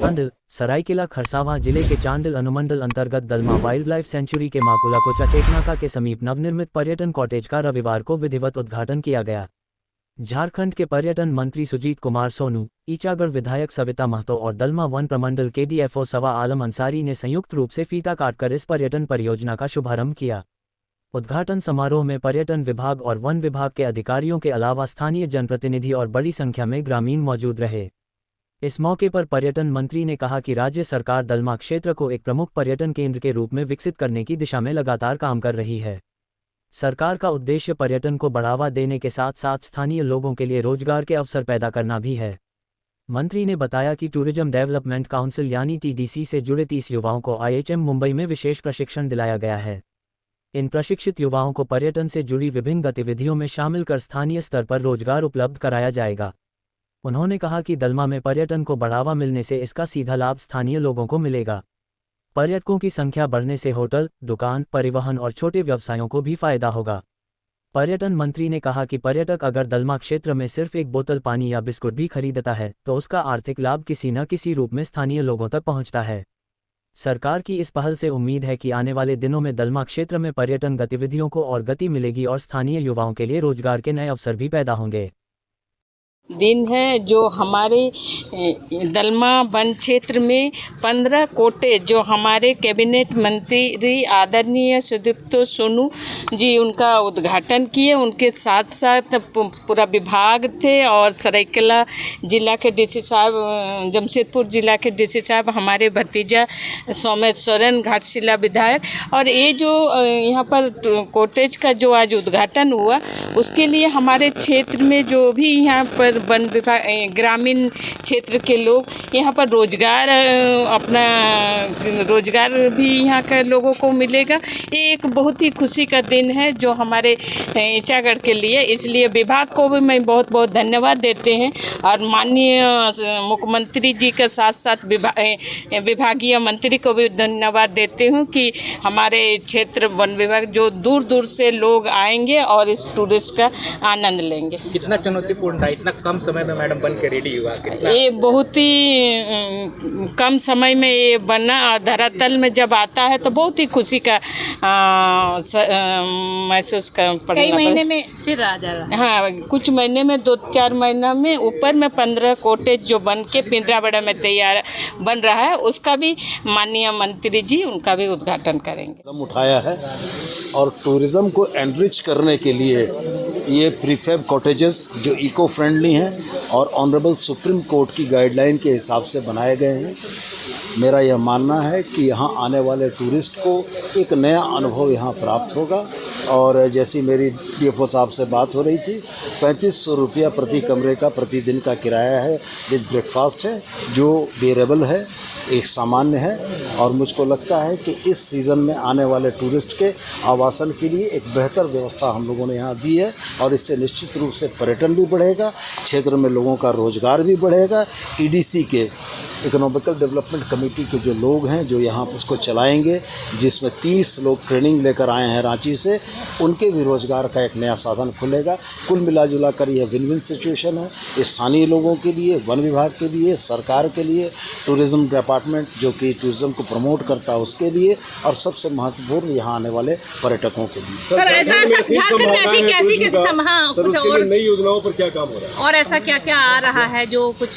चांडिल सरायकेला खरसावां जिले के चांडिल अनुमंडल अंतर्गत दलमा वाइल्ड लाइफ सेंचुरी के माकुला कोचा चेकनाका के समीप नवनिर्मित पर्यटन कॉटेज का रविवार को विधिवत उद्घाटन किया गया। झारखंड के पर्यटन मंत्री सुजीत कुमार सोनू, ईचागढ़ विधायक सविता महतो और दलमा वन प्रमंडल के डीएफओ सवा आलम अंसारी ने संयुक्त रूप से फीता काटकर इस पर्यटन परियोजना का शुभारंभ किया। उद्घाटन समारोह में पर्यटन विभाग और वन विभाग के अधिकारियों के अलावा स्थानीय जनप्रतिनिधि और बड़ी संख्या में ग्रामीण मौजूद रहे। इस मौके पर पर्यटन मंत्री ने कहा कि राज्य सरकार दलमा क्षेत्र को एक प्रमुख पर्यटन केंद्र के रूप में विकसित करने की दिशा में लगातार काम कर रही है। सरकार का उद्देश्य पर्यटन को बढ़ावा देने के साथ साथ स्थानीय लोगों के लिए रोजगार के अवसर पैदा करना भी है। मंत्री ने बताया कि टूरिज्म डेवलपमेंट काउंसिल यानी टीडीसी से जुड़े 30 युवाओं को आईएचएम मुंबई में विशेष प्रशिक्षण दिलाया गया है। इन प्रशिक्षित युवाओं को पर्यटन से जुड़ी विभिन्न गतिविधियों में शामिल कर स्थानीय स्तर पर रोजगार उपलब्ध कराया जाएगा। उन्होंने कहा कि दलमा में पर्यटन को बढ़ावा मिलने से इसका सीधा लाभ स्थानीय लोगों को मिलेगा। पर्यटकों की संख्या बढ़ने से होटल, दुकान, परिवहन और छोटे व्यवसायों को भी फायदा होगा। पर्यटन मंत्री ने कहा कि पर्यटक अगर दलमा क्षेत्र में सिर्फ एक बोतल पानी या बिस्कुट भी खरीदता है तो उसका आर्थिक लाभ किसी न किसी रूप में स्थानीय लोगों तक पहुंचता है। सरकार की इस पहल से उम्मीद है कि आने वाले दिनों में दलमा क्षेत्र में पर्यटन गतिविधियों को और गति मिलेगी और स्थानीय युवाओं के लिए रोजगार के नए अवसर भी पैदा होंगे। दिन है जो हमारे दलमा वन क्षेत्र में 15 कोटे जो हमारे कैबिनेट मंत्री आदरणीय सुदीप्त सोनू जी उनका उद्घाटन किए। उनके साथ साथ पूरा विभाग थे और सरायकेला जिला के डीसी साहब, जमशेदपुर जिला के डीसी साहब, हमारे भतीजा सोमेश्वरन घाटशिला विधायक। और ये जो यहाँ पर कोटेज का जो आज उद्घाटन हुआ उसके लिए हमारे क्षेत्र में जो भी यहाँ पर वन विभाग ग्रामीण क्षेत्र के लोग यहाँ पर अपना रोजगार भी यहाँ के लोगों को मिलेगा। ये एक बहुत ही खुशी का दिन है जो हमारे ईचागढ़ के लिए, इसलिए विभाग को भी मैं बहुत बहुत धन्यवाद देते हैं और माननीय मुख्यमंत्री जी के साथ साथ विभागीय मंत्री को भी धन्यवाद देती हूँ कि हमारे क्षेत्र वन विभाग जो दूर दूर से लोग आएंगे और इस टूरिस्ट का आनंद लेंगे। कितना चुनौतीपूर्ण था, इतना कम समय में मैडम बन के रेडी हुआ? ये बहुत ही कम समय में ये बना और धरातल में जब आता है तो बहुत ही खुशी का महसूस कर पड़ता है। कई महीने में फिर आ जाएगा। हाँ, कुछ महीने में 2-4 महीना में ऊपर में 15 कोटेज जो बन के पिंजराबड़ा में तैयार बन रहा है उसका भी माननीय मंत्री जी उनका भी उद्घाटन करेंगे। कदम उठाया है और टूरिज़्म को एनरिच करने के लिए ये प्रीफैब कॉटेजेस जो इको फ्रेंडली हैं और ऑनरेबल सुप्रीम कोर्ट की गाइडलाइन के हिसाब से बनाए गए हैं। मेरा यह मानना है कि यहाँ आने वाले टूरिस्ट को एक नया अनुभव यहाँ प्राप्त होगा। और जैसी मेरी डीएफओ साहब से बात हो रही थी, 3500 रुपया प्रति कमरे का प्रतिदिन का किराया है विद ब्रेकफास्ट है, जो बेरेबल है, एक सामान्य है। और मुझको लगता है कि इस सीज़न में आने वाले टूरिस्ट के आवासन के लिए एक बेहतर व्यवस्था हम लोगों ने यहाँ दी है और इससे निश्चित रूप से पर्यटन भी बढ़ेगा, क्षेत्र में लोगों का रोजगार भी बढ़ेगा। ईडीसी के इकोनॉमिकल डेवलपमेंट कमेटी के जो लोग हैं जो यहाँ इसको चलाएंगे, जिसमें 30 लोग ट्रेनिंग लेकर आए हैं रांची से, उनके भी रोजगार का एक नया साधन खुलेगा। कुल मिला जुला कर यह विन विन सिचुएशन है स्थानीय लोगों के लिए, वन विभाग के लिए, सरकार के लिए, टूरिज़्म डिपार्टमेंट जो कि टूरिज़्म को प्रमोट करता है उसके लिए, और सबसे महत्वपूर्ण यहाँ आने वाले पर्यटकों के लिए। नई योजनाओं पर क्या काम हो रहा है और ऐसा क्या क्या आ रहा है जो कुछ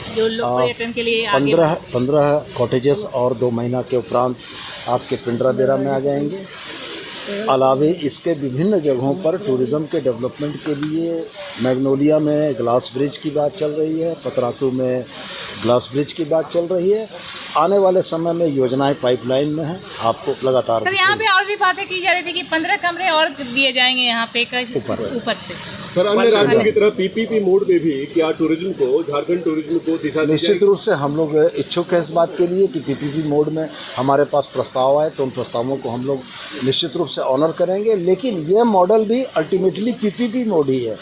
जो लोग पर्यटन के लिए 15 कॉटेजेस और 2 महीना के उपरांत आपके पिंजराबड़ा में आ जाएंगे। अलावे इसके विभिन्न जगहों पर टूरिज़्म के डेवलपमेंट के लिए मैग्नोलिया में ग्लास ब्रिज की बात चल रही है, पतरातू में ग्लास ब्रिज की बात चल रही है। आने वाले समय में योजनाएं पाइपलाइन में हैं, आपको लगातार। सर यहाँ पे और भी बातें की जा रही थी कि 15 कमरे और दिए जाएंगे यहाँ पे ऊपर से। सर, अन्य राज्यों की तरह पीपीपी मोड में भी क्या टूरिज्म को, झारखंड टूरिज्म को दिशा निश्चित रूप से हम लोग इच्छुक हैं इस बात के लिए कि पीपीपी मोड में हमारे पास प्रस्ताव आए तो उन प्रस्तावों को हम लोग निश्चित रूप से ऑनर करेंगे। लेकिन ये मॉडल भी अल्टीमेटली पीपीपी मोड ही है।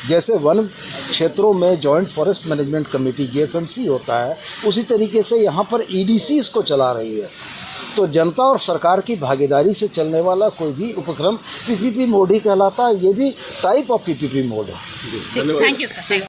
जैसे वन क्षेत्रों में जॉइंट फॉरेस्ट मैनेजमेंट कमेटी जेएफएमसी होता है, उसी तरीके से यहाँ पर ईडीसी इसको चला रही है। तो जनता और सरकार की भागीदारी से चलने वाला कोई भी उपक्रम पीपीपी मोड ही कहलाता है। ये भी टाइप ऑफ पीपीपी मोड है। Thank you sir.